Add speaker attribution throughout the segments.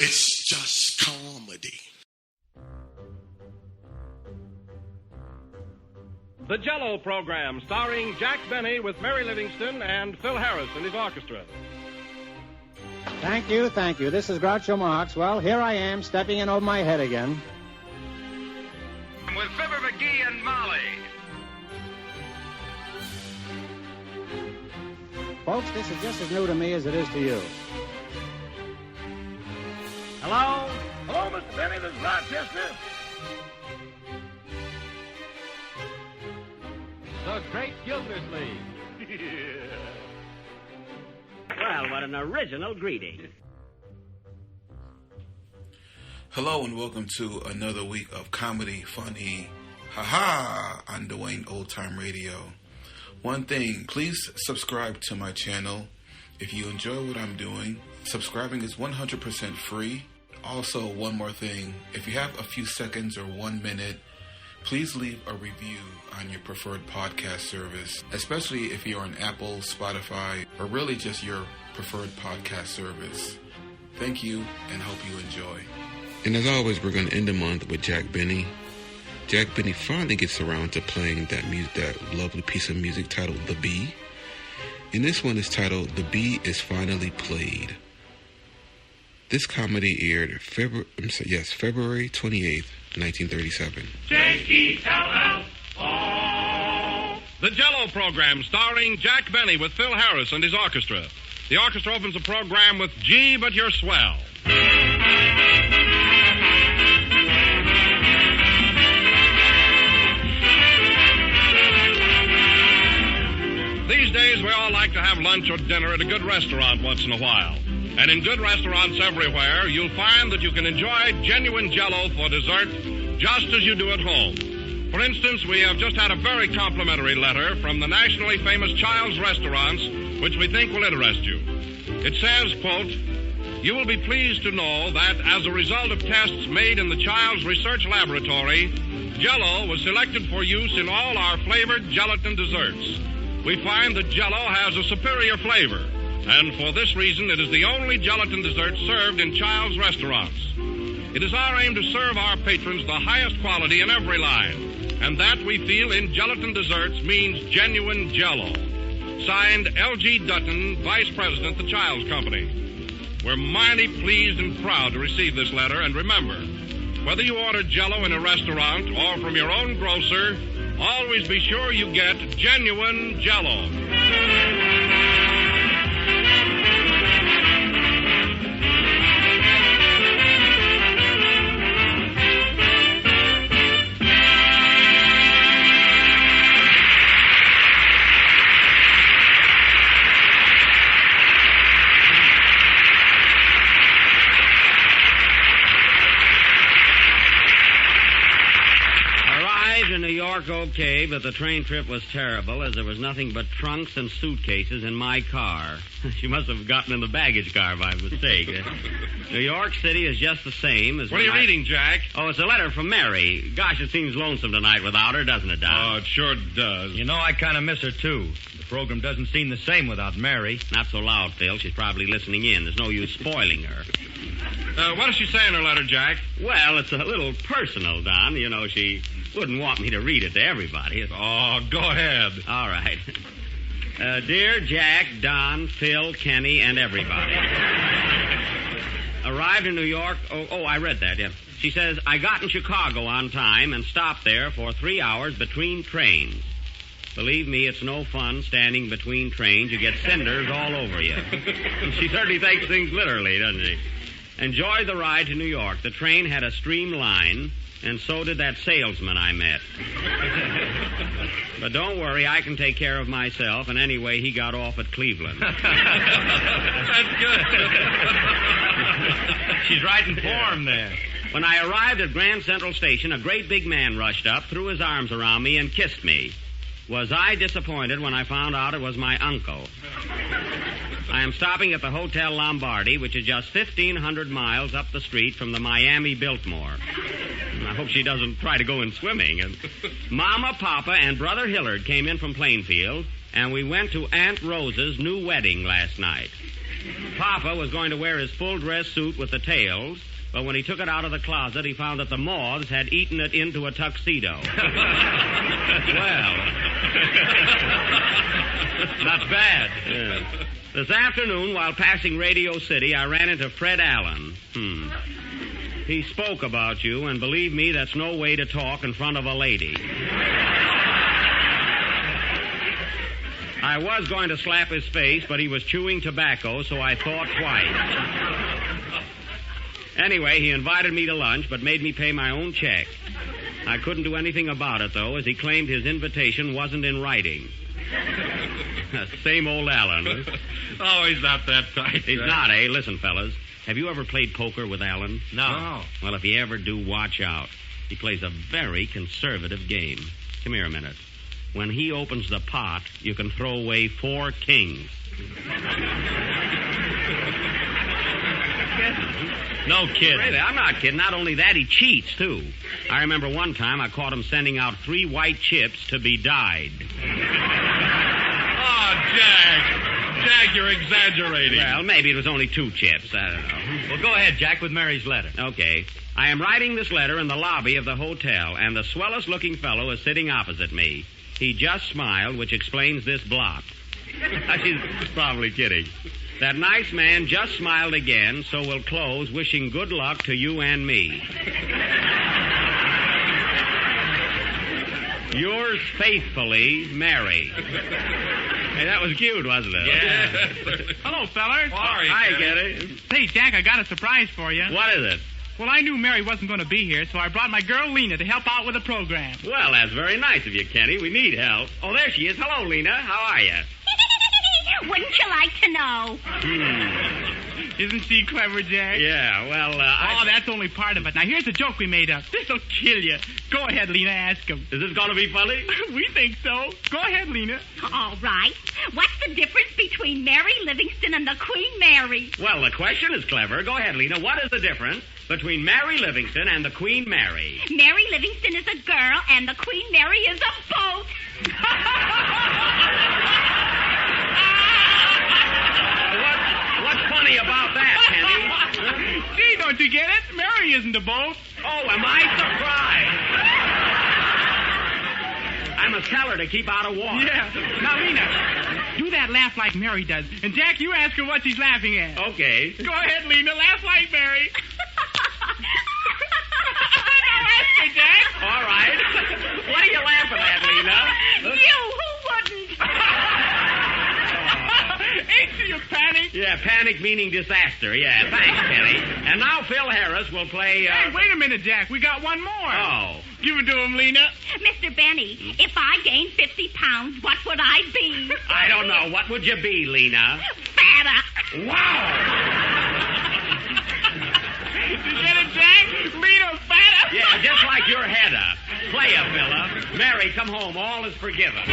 Speaker 1: It's just comedy.
Speaker 2: The Jell-O program, starring Jack Benny with Mary Livingston and Phil Harris and his orchestra.
Speaker 3: Thank you. This is Groucho Marx. Well, here I am, stepping in over my head again.
Speaker 4: With Fibber McGee and Molly.
Speaker 3: Folks, this is just as new to me as it is to you.
Speaker 5: Hello?
Speaker 4: Hello, Mr. Benny. This is Rochester.
Speaker 5: The Great Gildersleeve.
Speaker 6: Well, what an original greeting.
Speaker 7: Hello and welcome to another week of comedy, funny, haha, on Dwayne Old Time Radio. One thing, please subscribe to my channel. If you enjoy what I'm doing, subscribing is 100% free. Also, one more thing, if you have a few seconds or 1 minute, please leave a review on your preferred podcast service, especially if you're on Apple, Spotify, or really just your preferred podcast service. Thank you, and hope you enjoy. And as always, we're going to end the month with Jack Benny. Jack Benny finally gets around to playing that lovely piece of music titled The Bee. And this one is titled The Bee is Finally Played. This comedy aired February 28th, 1937.
Speaker 2: J-E-L-L-O. The Jell-O program, starring Jack Benny with Phil Harris and his orchestra. The orchestra opens the program with Gee, But You're Swell. These days, we all like to have lunch or dinner at a good restaurant once in a while. And in good restaurants everywhere, you'll find that you can enjoy genuine Jell-O for dessert just as you do at home. For instance, we have just had a very complimentary letter from the nationally famous Child's Restaurants, which we think will interest you. It says, quote, "You will be pleased to know that as a result of tests made in the Child's Research Laboratory, Jell-O was selected for use in all our flavored gelatin desserts. We find that Jell-O has a superior flavor, and for this reason, it is the only gelatin dessert served in Child's Restaurants. It is our aim to serve our patrons the highest quality in every line, and that we feel in gelatin desserts means genuine Jell-O. Signed, L.G. Dutton, Vice President, the Child's Company." We're mighty pleased and proud to receive this letter, and remember, whether you order Jell-O in a restaurant or from your own grocer, always be sure you get genuine Jell-O.
Speaker 6: Okay, but the train trip was terrible as there was nothing but trunks and suitcases in my car. She must have gotten in the baggage car by mistake. New York City is just the same as...
Speaker 2: What are you reading, Jack?
Speaker 6: Oh, it's a letter from Mary. Gosh, it seems lonesome tonight without her, doesn't it, Don?
Speaker 2: Oh, it sure does.
Speaker 5: You know, I kind of miss her, too. The program doesn't seem the same without Mary.
Speaker 6: Not so loud, Phil. She's probably listening in. There's no use spoiling her.
Speaker 2: What does she say in her letter, Jack?
Speaker 6: Well, it's a little personal, Don. You know, she wouldn't want me to read it to everybody.
Speaker 2: Oh, go ahead.
Speaker 6: All right. Dear Jack, Don, Phil, Kenny, and everybody. Arrived in New York. Oh, I read that, yeah. She says, I got in Chicago on time and stopped there for 3 hours between trains. Believe me, it's no fun standing between trains. You get cinders all over you. She certainly takes things literally, doesn't she? Enjoyed the ride to New York. The train had a streamline, and so did that salesman I met. But don't worry, I can take care of myself, and anyway, he got off at Cleveland.
Speaker 2: That's good.
Speaker 5: She's right in form there.
Speaker 6: When I arrived at Grand Central Station, a great big man rushed up, threw his arms around me, and kissed me. Was I disappointed when I found out it was my uncle? I am stopping at the Hotel Lombardi, which is just 1,500 miles up the street from the Miami Biltmore. I hope she doesn't try to go in swimming. And Mama, Papa, and Brother Hillard came in from Plainfield, and we went to Aunt Rose's new wedding last night. Papa was going to wear his full dress suit with the tails, but when he took it out of the closet, he found that the moths had eaten it into a tuxedo. Well,
Speaker 5: Not bad.
Speaker 6: yeah. This afternoon, while passing Radio City, I ran into Fred Allen. He spoke about you, and believe me, that's no way to talk in front of a lady. I was going to slap his face, but he was chewing tobacco, so I thought twice. Anyway, he invited me to lunch, but made me pay my own check. I couldn't do anything about it, though, as he claimed his invitation wasn't in writing. Same old Allen.
Speaker 5: Oh, he's not that tight.
Speaker 6: He's not, eh? Listen, fellas. Have you ever played poker with Allen?
Speaker 5: No.
Speaker 6: Well, if you ever do, watch out. He plays a very conservative game. Come here a minute. When he opens the pot, you can throw away 4 kings.
Speaker 5: No kidding.
Speaker 6: Really, I'm not kidding. Not only that, he cheats, too. I remember one time I caught him sending out 3 white chips to be dyed.
Speaker 5: Oh, Jack. Jack, you're exaggerating.
Speaker 6: Well, maybe it was only 2 chips. I don't know.
Speaker 5: Well, go ahead, Jack, with Mary's letter.
Speaker 6: Okay. I am writing this letter in the lobby of the hotel, and the swellest-looking fellow is sitting opposite me. He just smiled, which explains this blot. She's probably kidding. That nice man just smiled again, so we'll close wishing good luck to you and me. Yours faithfully, Mary. Hey, that was cute, wasn't it?
Speaker 5: Yeah.
Speaker 8: Hello, fellas.
Speaker 6: Hi, Getty.
Speaker 8: Say, Jack, I got a surprise for you.
Speaker 6: What is it?
Speaker 8: Well, I knew Mary wasn't going to be here, so I brought my girl Lena to help out with the program.
Speaker 6: Well, that's very nice of you, Kenny. We need help. Oh, there she is. Hello, Lena. How are you?
Speaker 9: Wouldn't you like to know?
Speaker 8: Isn't she clever, Jack?
Speaker 6: Yeah, well,
Speaker 8: Oh, that's only part of it. Now, here's a joke we made up. This'll kill you. Go ahead, Lena, ask him.
Speaker 6: Is this going to be funny?
Speaker 8: We think so. Go ahead, Lena.
Speaker 9: All right. What's the difference between Mary Livingston and the Queen Mary?
Speaker 6: Well, the question is clever. Go ahead, Lena. What is the difference between Mary Livingston and the Queen Mary?
Speaker 9: Mary Livingston is a girl, and the Queen Mary is a boat.
Speaker 6: What's funny about that, Kenny?
Speaker 8: Gee, don't you get it? Mary isn't a boat.
Speaker 6: Oh, am I surprised? I must tell her to keep out of water.
Speaker 8: Yeah. Now, Lena, do that laugh like Mary does. And, Jack, you ask her what she's laughing at.
Speaker 6: Okay.
Speaker 8: Go ahead, Lena. Laugh like Mary. Now, ask her, Jack.
Speaker 6: All right. What are you laughing at, Lena?
Speaker 9: You, who wouldn't?
Speaker 8: Ain't she a panic?
Speaker 6: Yeah, panic meaning disaster. Yeah, thanks, Kenny. And now Phil Harris will play...
Speaker 8: Hey, wait a minute, Jack. We got one more.
Speaker 6: Oh.
Speaker 8: Give it to him, Lena.
Speaker 9: Mr. Benny, if I gained 50 pounds, what would I be?
Speaker 6: I don't know. What would you be, Lena?
Speaker 9: Fatter.
Speaker 6: Wow!
Speaker 8: You get it, Jack? Lena, fatter.
Speaker 6: Yeah, just like your header. Play a fella. Mary, come home. All is forgiven.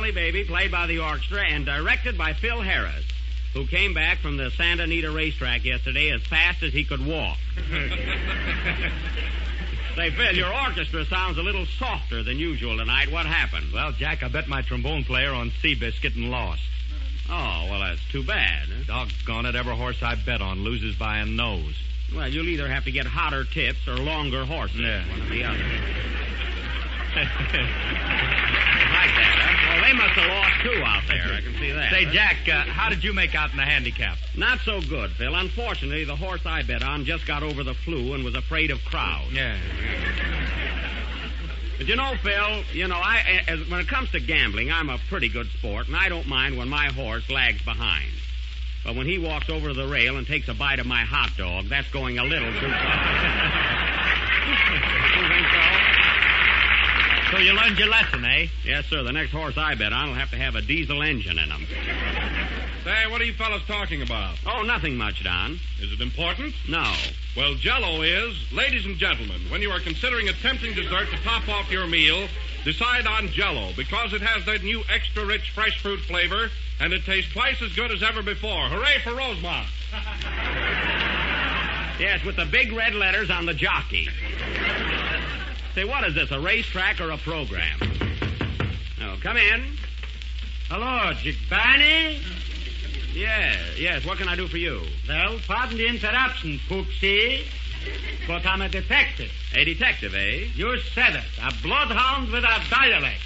Speaker 6: Jolly Baby, played by the orchestra and directed by Phil Harris, who came back from the Santa Anita racetrack yesterday as fast as he could walk. Say, Phil, your orchestra sounds a little softer than usual tonight. What happened?
Speaker 5: Well, Jack, I bet my trombone player on Seabiscuit and lost.
Speaker 6: Oh, well, that's too bad. Huh?
Speaker 5: Doggone it, every horse I bet on loses by a nose.
Speaker 6: Well, you'll either have to get hotter tips or longer horses.
Speaker 5: Yeah.
Speaker 6: One or the other. Like that, huh? Well, they must have lost, too, out there. I can see that.
Speaker 5: Say, Jack, how did you make out in the handicap?
Speaker 6: Not so good, Phil. Unfortunately, the horse I bet on just got over the flu and was afraid of crowds.
Speaker 5: Yeah.
Speaker 6: But Phil, when it comes to gambling, I'm a pretty good sport, and I don't mind when my horse lags behind. But when he walks over to the rail and takes a bite of my hot dog, that's going a little too far. You think so?
Speaker 5: So you learned your lesson, eh?
Speaker 6: Yes, sir. The next horse I bet on will have to have a diesel engine in him.
Speaker 2: Say, what are you fellas talking about?
Speaker 6: Oh, nothing much, Don.
Speaker 2: Is it important?
Speaker 6: No.
Speaker 2: Well, Jell-O is. Ladies and gentlemen, when you are considering a tempting dessert to top off your meal, decide on Jell-O because it has that new extra-rich fresh fruit flavor, and it tastes twice as good as ever before. Hooray for Rosemont.
Speaker 6: Yes, with the big red letters on the jockey. Say, what is this, a racetrack or a program? Oh, come in.
Speaker 10: Hello, Jick Barney.
Speaker 6: Yes. What can I do for you?
Speaker 10: Well, pardon the interruption, Pooksy, but I'm a detective.
Speaker 6: A detective, eh?
Speaker 10: You said it. A bloodhound with a dialect.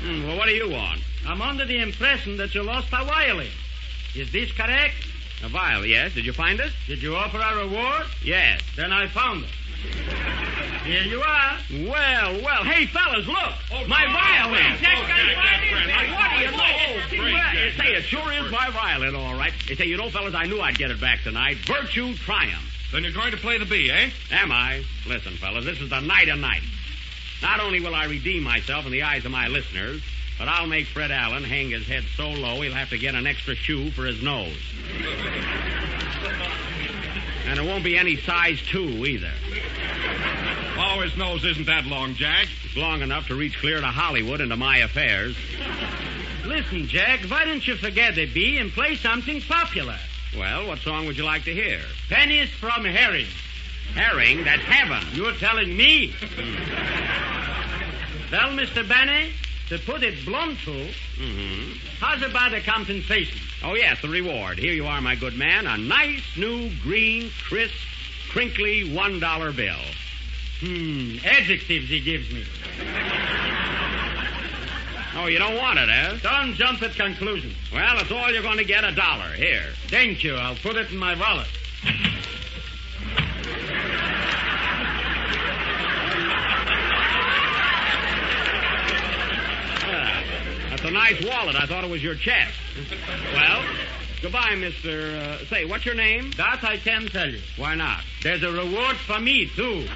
Speaker 6: Well, what do you want?
Speaker 10: I'm under the impression that you lost a violin. Is this correct?
Speaker 6: A vial, yes. Did you find it?
Speaker 10: Did you offer a reward?
Speaker 6: Yes.
Speaker 10: Then I found it. Here you are.
Speaker 6: Well. Hey, fellas, look. My violin. What do you know? Say, it sure is my violin, all right. Say, fellas, I knew I'd get it back tonight. Virtue triumph.
Speaker 2: Then you're going to play the bee, eh?
Speaker 6: Am I? Listen, fellas, this is the night of nights. Not only will I redeem myself in the eyes of my listeners, but I'll make Fred Allen hang his head so low he'll have to get an extra shoe for his nose. And it won't be any size 2 either.
Speaker 2: Oh, his nose isn't that long, Jack.
Speaker 6: It's long enough to reach clear to Hollywood and to my affairs.
Speaker 10: Listen, Jack, why don't you forget the bee and play something popular?
Speaker 6: Well, what song would you like to hear?
Speaker 10: Pennies from Herring.
Speaker 6: Herring? That's heaven.
Speaker 10: You're telling me. Well, Mr. Benny, to put it bluntly, how's about the compensation?
Speaker 6: Oh, yes, the reward. Here you are, my good man. A nice, new, green, crisp, crinkly $1 bill.
Speaker 10: Adjectives he gives me.
Speaker 6: Oh, you don't want it, eh?
Speaker 10: Don't jump at conclusions.
Speaker 6: Well, that's all you're going to get, $1. Here.
Speaker 10: Thank you. I'll put it in my wallet.
Speaker 6: That's a nice wallet. I thought it was your chest. Well, goodbye, Mr. Say, what's your name?
Speaker 10: That I can't tell you.
Speaker 6: Why not?
Speaker 10: There's a reward for me, too.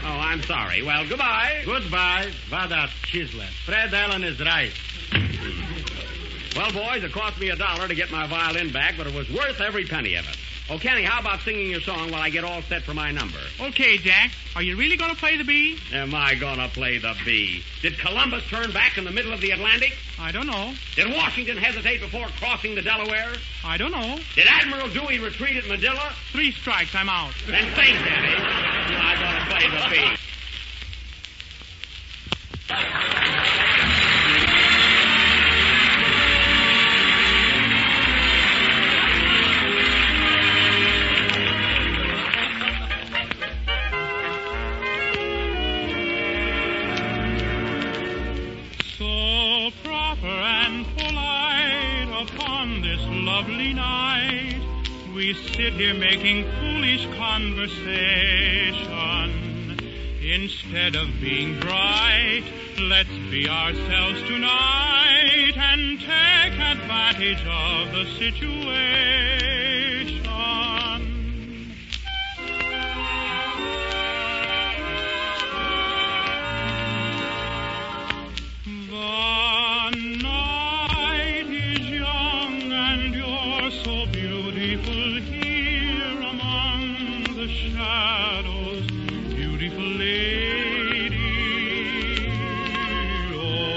Speaker 6: Oh, I'm sorry. Well, goodbye.
Speaker 10: Goodbye. What a chiseler. Fred Allen is right.
Speaker 6: Well, boys, it cost me $1 to get my violin back, but it was worth every penny of it. Oh, Kenny, how about singing your song while I get all set for my number?
Speaker 8: Okay, Jack. Are you really going to play the bee?
Speaker 6: Am I going to play the bee? Did Columbus turn back in the middle of the Atlantic?
Speaker 8: I don't know.
Speaker 6: Did Washington hesitate before crossing the Delaware?
Speaker 8: I don't know.
Speaker 6: Did Admiral Dewey retreat at Manila?
Speaker 8: 3 strikes, I'm out.
Speaker 6: Then sing, Kenny. I'm going to play the bee.
Speaker 8: So proper and polite upon this lovely night, we sit here making foolish conversation. Instead of being bright, let's be ourselves tonight and take advantage of the situation. The night is young and you're so beautiful here among the shadows, beautiful lady. Oh,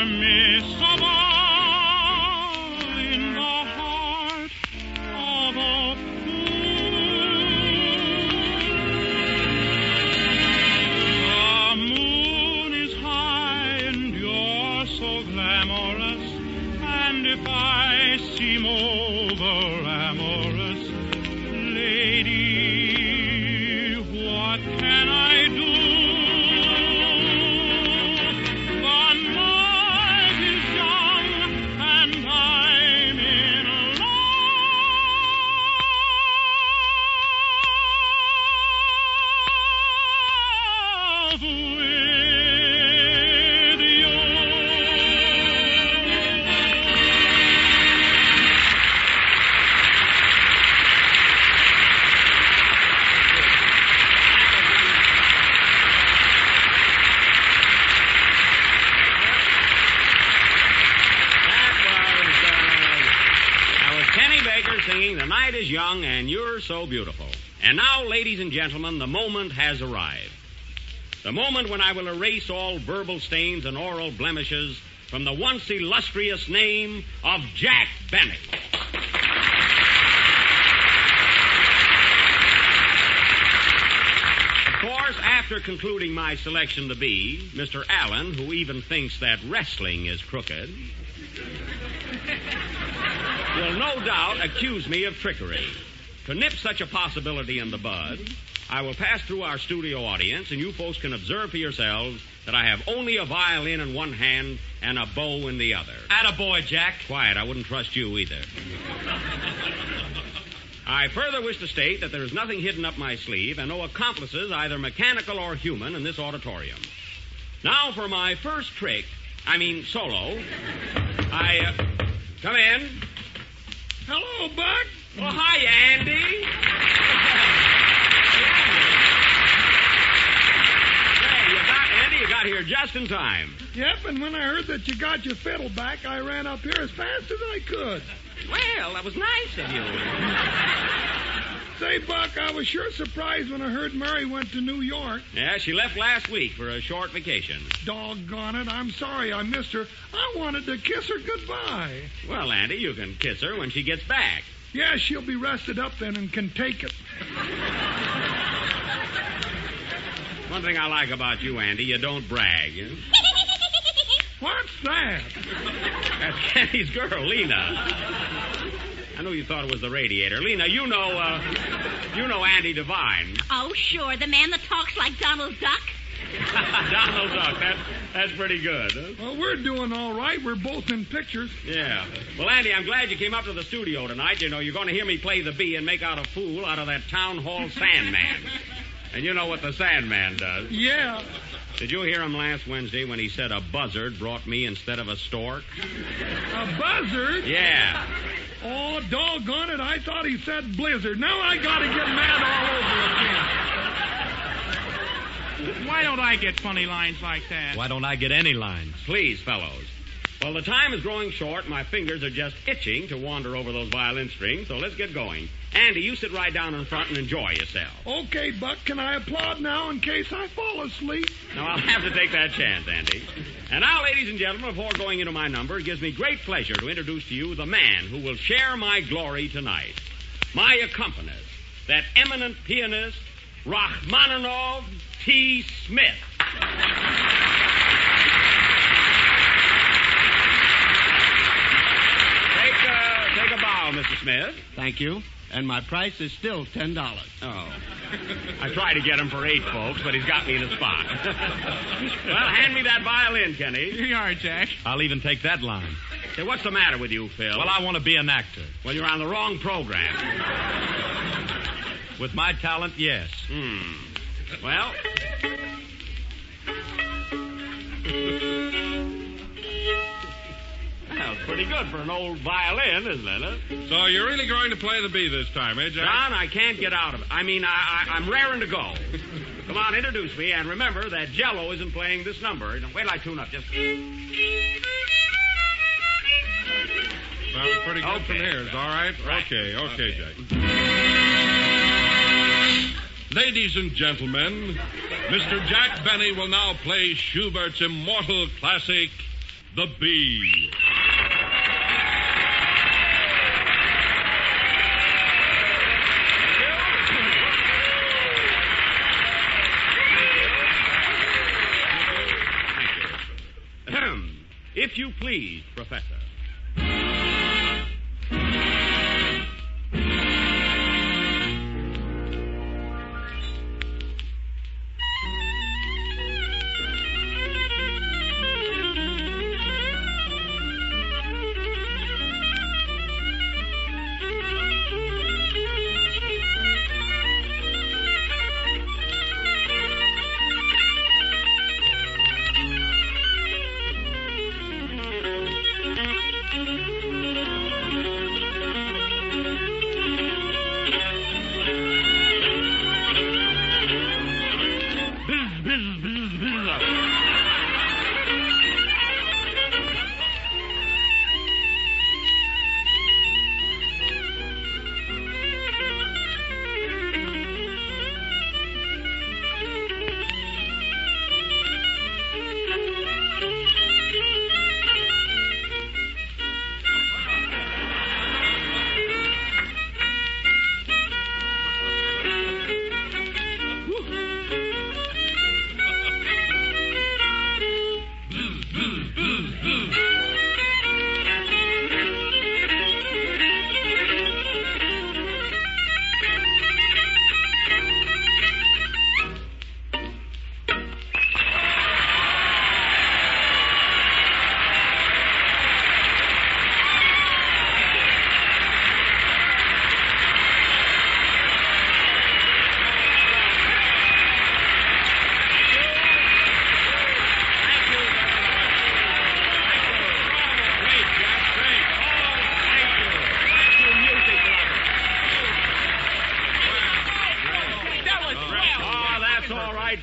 Speaker 8: permissible in the heart of a fool. The moon is high and you're so glamorous, and if I seem over amorous, lady, what can I do? The night is young and I'm in love with you.
Speaker 6: Singing "The Night is Young and You're So Beautiful." And now, ladies and gentlemen, the moment has arrived. The moment when I will erase all verbal stains and oral blemishes from the once illustrious name of Jack Benny. Of course, after concluding my selection to be Mr. Allen, who even thinks that wrestling is crooked, will no doubt accuse me of trickery. To nip such a possibility in the bud, I will pass through our studio audience, and you folks can observe for yourselves that I have only a violin in one hand and a bow in the other.
Speaker 10: Attaboy, Jack.
Speaker 6: Quiet, I wouldn't trust you either. I further wish to state that there is nothing hidden up my sleeve and no accomplices, either mechanical or human, in this auditorium. Now for my first solo. Come in.
Speaker 8: Hello, Buck.
Speaker 6: Well, hi, Andy. Hey, you got here just in time.
Speaker 8: Yep, and when I heard that you got your fiddle back, I ran up here as fast as I could.
Speaker 6: Well, that was nice of you.
Speaker 8: Say, Buck, I was sure surprised when I heard Mary went to New York.
Speaker 6: Yeah, she left last week for a short vacation.
Speaker 8: Doggone it, I'm sorry I missed her. I wanted to kiss her goodbye.
Speaker 6: Well, Andy, you can kiss her when she gets back.
Speaker 8: Yeah, she'll be rested up then and can take it.
Speaker 6: One thing I like about you, Andy, you don't brag.
Speaker 8: What's that?
Speaker 6: That's Kenny's girl, Lena. I know you thought it was the radiator. Lena, you know Andy Devine.
Speaker 9: Oh, sure. The man that talks like Donald Duck.
Speaker 6: Donald Duck. That's pretty good. Huh?
Speaker 8: Well, we're doing all right. We're both in pictures.
Speaker 6: Yeah. Well, Andy, I'm glad you came up to the studio tonight. You know, you're going to hear me play the bee and make out a fool out of that town hall Sandman. And you know what the Sandman does.
Speaker 8: Yeah.
Speaker 6: Did you hear him last Wednesday when he said a buzzard brought me instead of a stork?
Speaker 8: A buzzard?
Speaker 6: Yeah.
Speaker 8: Oh, doggone it. I thought he said blizzard. Now I got to get mad all over again.
Speaker 11: Why don't I get funny lines like that?
Speaker 5: Why don't I get any lines?
Speaker 6: Please, fellows. Well, the time is growing short. My fingers are just itching to wander over those violin strings, so let's get going. Andy, you sit right down in front and enjoy yourself.
Speaker 8: Okay, Buck. Can I applaud now in case I fall asleep?
Speaker 6: No, I'll have to take that chance, Andy. And now, ladies and gentlemen, before going into my number, it gives me great pleasure to introduce to you the man who will share my glory tonight. My accompanist, that eminent pianist, Rachmaninoff T. Smith. Take a bow, Mr. Smith.
Speaker 12: Thank you. And my price is still $10.
Speaker 6: Oh. I tried to get him for $8, folks, but he's got me in a spot. Well, hand me that violin, Kenny.
Speaker 11: Here you are, Jack.
Speaker 5: I'll even take that line.
Speaker 6: Hey, what's the matter with you, Phil?
Speaker 5: Well, I want to be an actor.
Speaker 6: Well, you're on the wrong program.
Speaker 5: With my talent, yes.
Speaker 6: Well... Well, it's pretty good for an old violin, isn't it? Huh?
Speaker 2: So you're really going to play the bee this time, eh, Jack?
Speaker 6: John, I can't get out of it. I'm raring to go. Come on, introduce me, and remember that Jell-O isn't playing this number. Wait till I tune up. Just...
Speaker 2: Well, it's pretty good from here. It's all right? Okay, Jack. Ladies and gentlemen, Mr. Jack Benny will now play Schubert's immortal classic, the bee. If you please, Professor.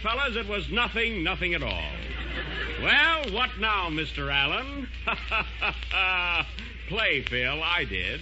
Speaker 2: Fellas, it was nothing at all. Well, what now, Mr. Allen? Play, Phil, I did.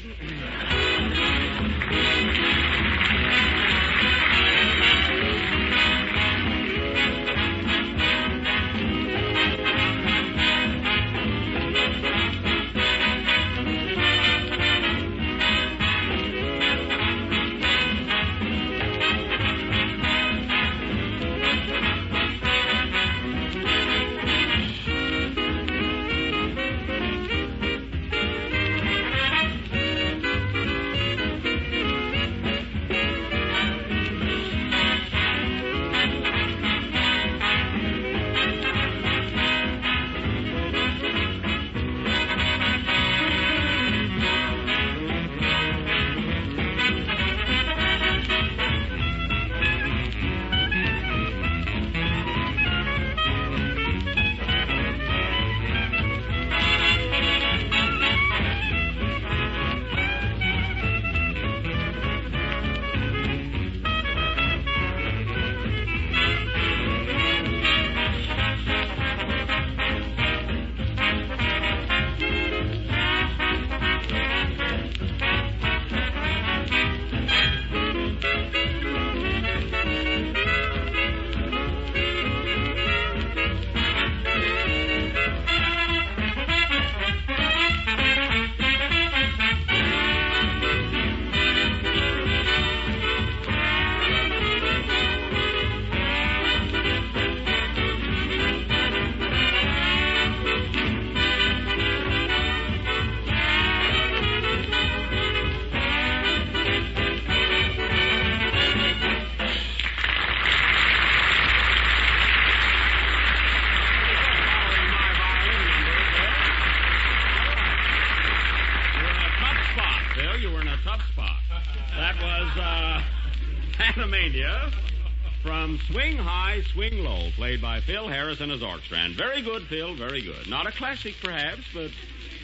Speaker 2: From Swing High, Swing Low, played by Phil Harris and his orchestra. And very good, Phil, very good. Not a classic, perhaps, but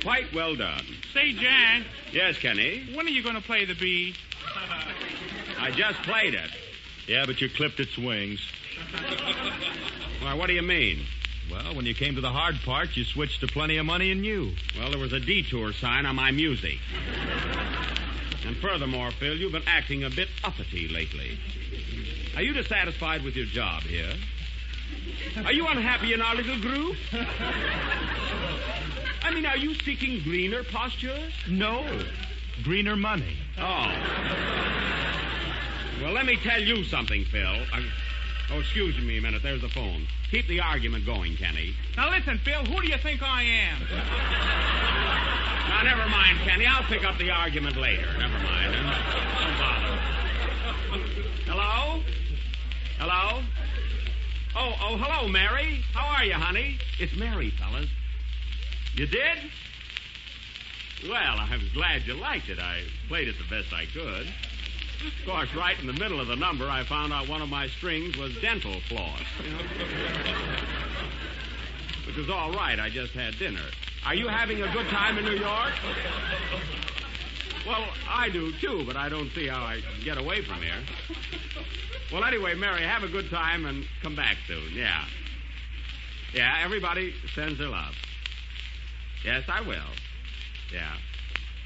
Speaker 2: quite well done.
Speaker 11: Say, Jack.
Speaker 6: Yes, Kenny?
Speaker 11: When are you going to play the bee?
Speaker 6: I just played it.
Speaker 5: Yeah, but you clipped its wings.
Speaker 6: Why, what do you mean?
Speaker 5: Well, when you came to the hard part, you switched to Plenty of Money and You.
Speaker 6: Well, there was a detour sign on my music. And furthermore, Phil, you've been acting a bit uppity lately. Are you dissatisfied with your job here? Are you unhappy in our little group?
Speaker 13: I mean, are you seeking greener pastures?
Speaker 5: No. Greener money.
Speaker 6: Oh. Well, let me tell you something, Phil. Oh, excuse me a minute. There's the phone. Keep the argument going, Kenny.
Speaker 11: Now listen, Phil, who do you think I am?
Speaker 6: Now, never mind, Kenny. I'll pick up the argument later. Never mind. Don't bother. Hello? Hello? Oh, hello, Mary. How are you, honey? It's Mary, fellas. You did? Well, I'm glad you liked it. I played it the best I could. Of course, right in the middle of the number, I found out one of my strings was dental floss. Which was all right. I just had dinner. Are you having a good time in New York? Well, I do, too, but I don't see how I can get away from here. Well, anyway, Mary, have a good time and come back soon. Yeah. Yeah, everybody sends their love. Yes, I will. Yeah.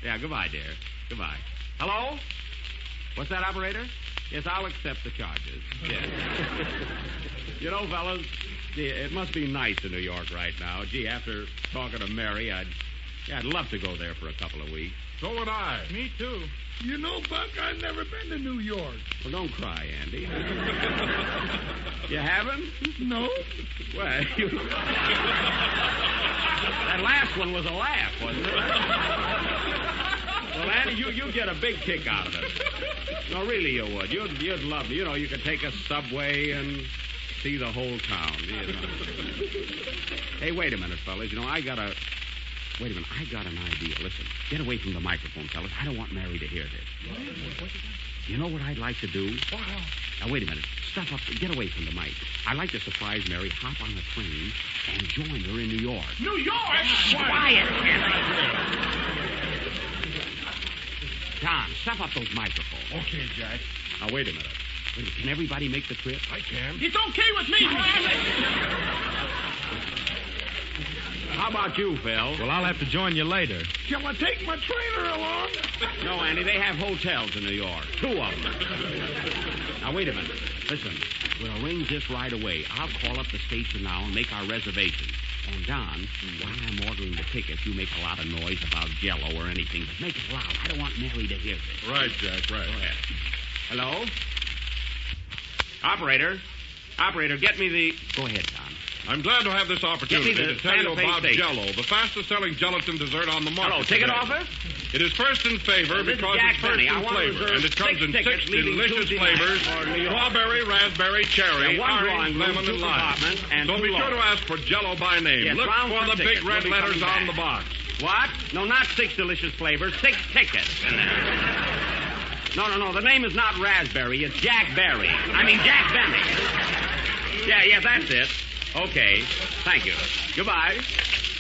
Speaker 6: Yeah, goodbye, dear. Goodbye. Hello? What's that, operator? Yes, I'll accept the charges. Yes. You know, fellas, gee, it must be nice in New York right now. Gee, after talking to Mary, I'd love to go there for a couple of weeks.
Speaker 2: So would I.
Speaker 11: Me, too.
Speaker 1: You know, Buck, I've never been to New York.
Speaker 6: Well, don't cry, Andy. You haven't?
Speaker 1: No.
Speaker 6: Well, that last one was a laugh, wasn't it? Well, Andy, you get a big kick out of it. No, really you would. You'd love it. You know, you could take a subway and see the whole town. You know. Hey, wait a minute, fellas. You know, I got an idea. Listen, get away from the microphone, fellas. I don't want Mary to hear this. You know what I'd like to do? Now, wait a minute. Stuff up. Get away from the mic. I'd like to surprise Mary, hop on a train, and join her in New York.
Speaker 11: New York?
Speaker 6: Quiet, Tom, stuff up those microphones.
Speaker 1: Okay, Jack.
Speaker 6: Now, wait a minute. Can everybody make the trip?
Speaker 1: I can.
Speaker 11: It's okay with me.
Speaker 6: How about you, Phil?
Speaker 5: Well, I'll have to join you later.
Speaker 1: Shall I take my trainer along?
Speaker 6: No, Andy, they have hotels in New York. 2 of them. Now, wait a minute. Listen, we'll arrange this right away. I'll call up the station now and make our reservations. And, Don, while I'm ordering the tickets, you make a lot of noise about Jell-O or anything, but make it loud. I don't want Mary to hear this.
Speaker 2: Right, Jack, right.
Speaker 6: Go ahead. Hello? Operator, get me the... Go ahead, Don.
Speaker 2: I'm glad to have this opportunity to tell you about
Speaker 6: station.
Speaker 2: Jell-O, the fastest-selling gelatin dessert on the market.
Speaker 6: Hello, ticket
Speaker 2: today.
Speaker 6: office?
Speaker 2: It is first in favor because
Speaker 6: Jack
Speaker 2: it's first
Speaker 6: Benny.
Speaker 2: in flavor, and it comes in 6 delicious flavors: strawberry, raspberry, cherry, orange, lemon, and lime. So be sure to ask for Jell-O by name.
Speaker 6: Yes,
Speaker 2: look for the big red letters on the box.
Speaker 6: What? No, not 6 delicious flavors, 6 tickets. No, the name is not Raspberry, it's Jack Berry. I mean, Jack Benny. Yeah, that's it. Okay, thank you. Goodbye.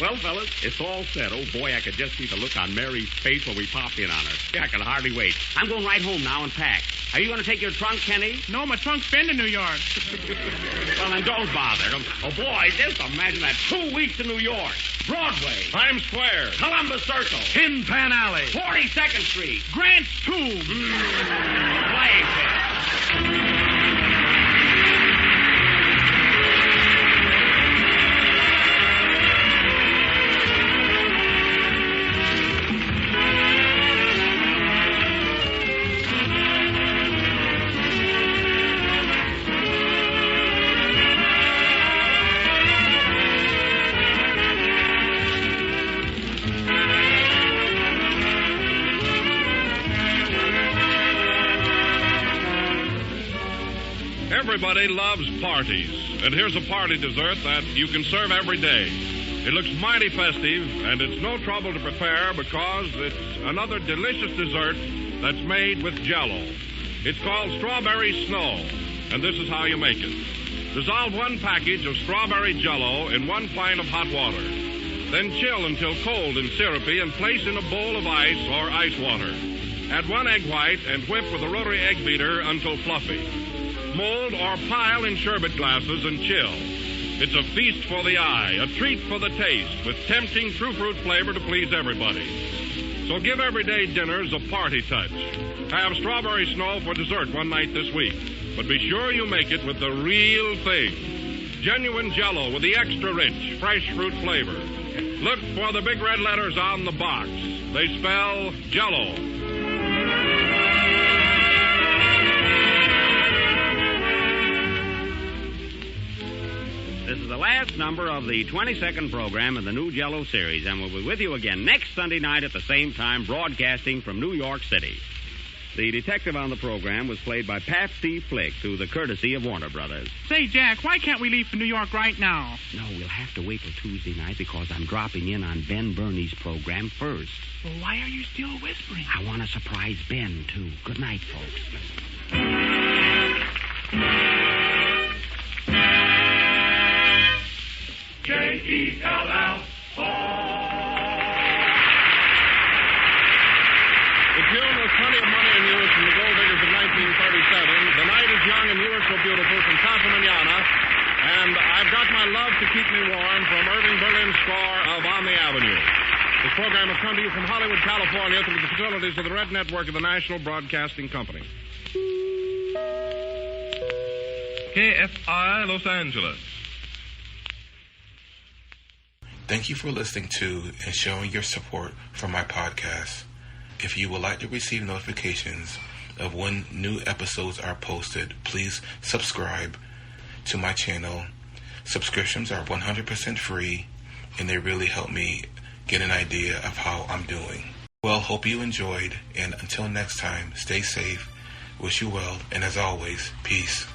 Speaker 6: Well, fellas, it's all set. Oh, boy, I could just see the look on Mary's face when we popped in on her. Yeah, I can hardly wait. I'm going right home now and pack. Are you going to take your trunk, Kenny?
Speaker 11: No, my trunk's been to New York.
Speaker 6: Well, then don't bother. Oh, boy, just imagine that. 2 weeks in New York. Broadway.
Speaker 2: Times Square.
Speaker 6: Columbus Circle.
Speaker 5: Tin Pan Alley.
Speaker 6: 42nd Street.
Speaker 11: Grant's Tomb.
Speaker 6: Play pit.
Speaker 2: Everybody loves parties, and here's a party dessert that you can serve every day. It looks mighty festive, and it's no trouble to prepare because it's another delicious dessert that's made with Jell-O. It's called Strawberry Snow, and this is how you make it. Dissolve 1 package of strawberry Jell-O in 1 pint of hot water. Then chill until cold and syrupy and place in a bowl of ice or ice water. Add 1 egg white and whip with a rotary egg beater until fluffy. Mold or pile in sherbet glasses and chill. It's a feast for the eye, a treat for the taste, with tempting true fruit flavor to please everybody. So give everyday dinners a party touch. Have Strawberry Snow for dessert one night this week. But be sure you make it with the real thing. Genuine Jell-O with the extra rich, fresh fruit flavor. Look for the big red letters on the box. They spell Jell-O.
Speaker 6: This is the last number of the 22nd program in the new Jell-O series, and we'll be with you again next Sunday night at the same time, broadcasting from New York City. The detective on the program was played by Pat C. Flick through the courtesy of Warner Brothers.
Speaker 11: Say, Jack, why can't we leave for New York right now?
Speaker 6: No, we'll have to wait till Tuesday night because I'm dropping in on Ben Burney's program first.
Speaker 11: Well, why are you still whispering?
Speaker 6: I want to surprise Ben, too. Good night, folks.
Speaker 4: Jell-O.
Speaker 2: The tune was Plenty of Money in Use from the Gold Diggers of 1937. The Night is Young and You Are So Beautiful from Casa Manana. And I've Got My Love to Keep Me Warm from Irving Berlin's score of On the Avenue. This program has come to you from Hollywood, California through the facilities of the Red Network of the National Broadcasting Company.
Speaker 14: KFI Los Angeles.
Speaker 7: Thank you for listening to and showing your support for my podcast. If you would like to receive notifications of when new episodes are posted, please subscribe to my channel. Subscriptions are 100% free, and they really help me get an idea of how I'm doing. Well, hope you enjoyed, and until next time, stay safe, wish you well, and as always, peace.